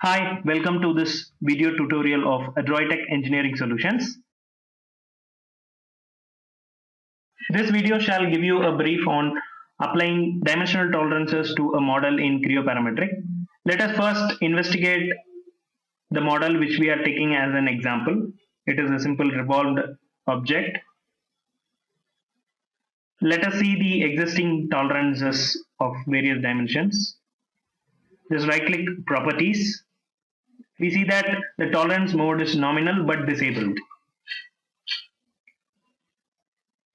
Hi, welcome to this video tutorial of Adroitech Engineering Solutions. This video shall give you a brief on applying dimensional tolerances to a model in Creo Parametric. Let us first investigate the model which we are taking as an example. It is a simple revolved object. Let us see the existing tolerances of various dimensions. Just right click properties. We see that the tolerance mode is nominal but disabled.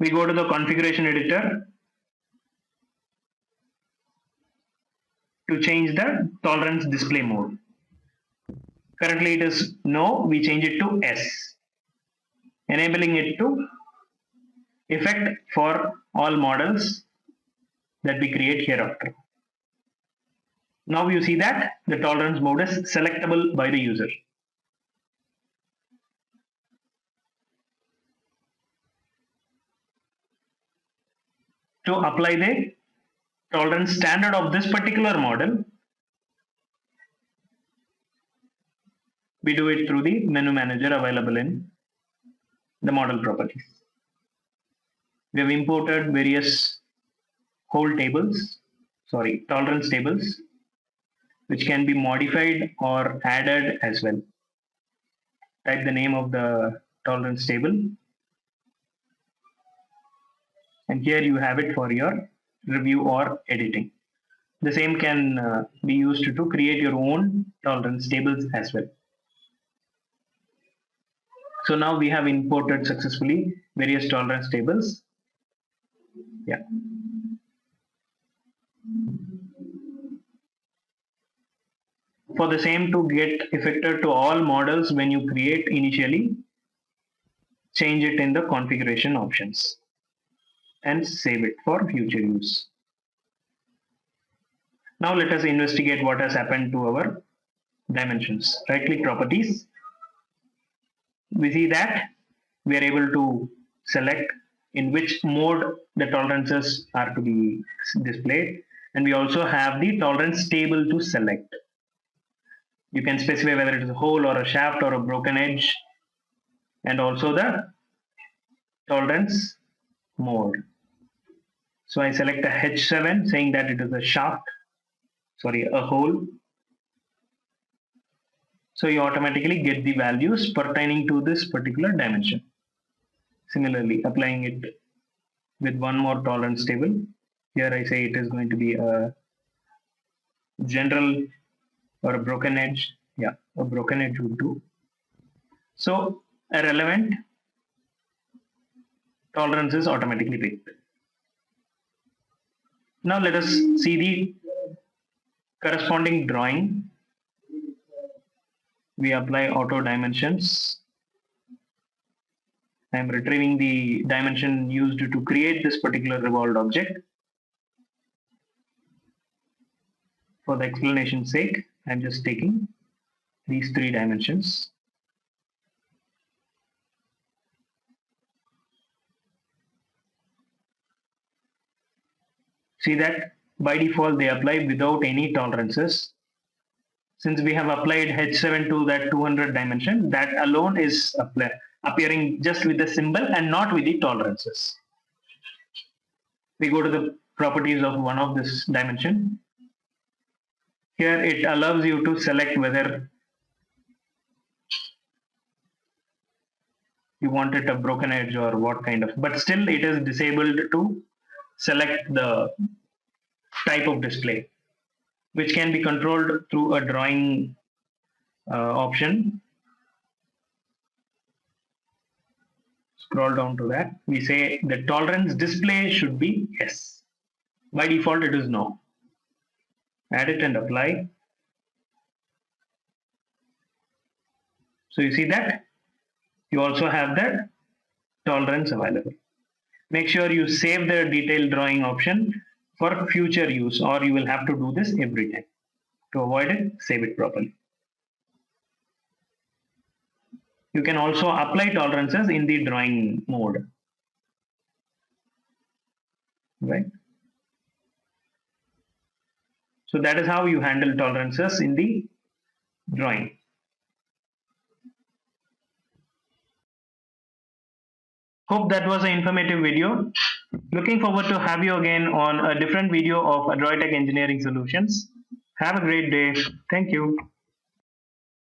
We go to the configuration editor to change the tolerance display mode. Currently it is no, we change it to S, enabling it to effect for all models that we create hereafter. Now you see that the tolerance mode is selectable by the user. To apply the tolerance standard of this particular model, we do it through the menu manager available in the model properties. We have imported various tolerance tables, which can be modified or added as well. Type the name of the tolerance table, and here you have it for your review or editing. The same can be used to create your own tolerance tables as well. So now we have imported successfully various tolerance tables. Yeah. For the same to get effected to all models when you create initially, change it in the configuration options and save it for future use. Now let us investigate what has happened to our dimensions. Right click properties. We see that we are able to select in which mode the tolerances are to be displayed, and we also have the tolerance table to select. You can specify whether it is a hole or a shaft or a broken edge, and also the tolerance mode. So I select a H7 saying that it is a hole. So you automatically get the values pertaining to this particular dimension. Similarly, applying it with one more tolerance table. Here I say it is going to be a general or a broken edge. Yeah, a broken edge would do. So a relevant tolerance is automatically picked. Now let us see the corresponding drawing. We apply auto dimensions. I am retrieving the dimension used to create this particular revolved object. For the explanation's sake, I am just taking these three dimensions. See that by default they apply without any tolerances. Since we have applied H7 to that 200 dimension, that alone is appearing just with the symbol and not with the tolerances. We go to the properties of one of this dimension. Here it allows you to select whether you want it a broken edge or what kind of, but still it is disabled to select the type of display, which can be controlled through a drawing option. Scroll down to that. We say the tolerance display should be yes. By default it is no. Add it and apply. So you see that you also have that tolerance available. Make sure you save the detailed drawing option for future use, or you will have to do this every time. To avoid it, save it properly. You can also apply tolerances in the drawing mode. Right? So that is how you handle tolerances in the drawing. Hope that was an informative video. Looking forward to have you again on a different video of Adroitech Engineering Solutions. Have a great day. Thank you.